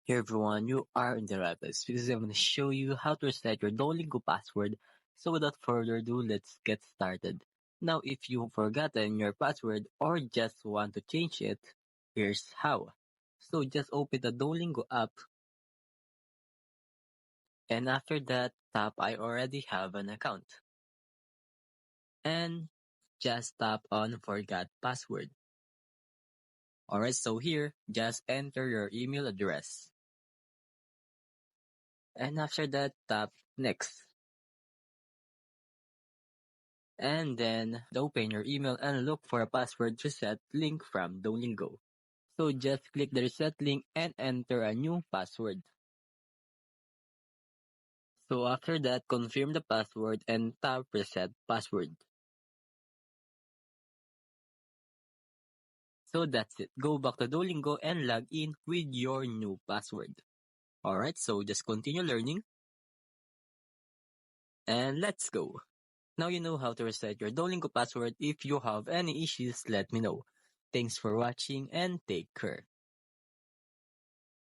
Hey everyone, you are in the right place because I'm going to show you how to reset your Duolingo password. So without further ado, let's get started. Now, if you've forgotten your password or just want to change it, here's how. So just open the Duolingo app, and after that, tap I already have an account. And just tap on forgot password. Alright, so here, just enter your email address. And after that, tap next. And then open your email and look for a password reset link from Duolingo. So just click the reset link and enter a new password. So after that, confirm the password and tap reset password. So that's it. Go back to Duolingo and log in with your new password. Alright, so just continue learning. And let's go. Now you know how to reset your Duolingo password. If you have any issues, let me know. Thanks for watching and take care.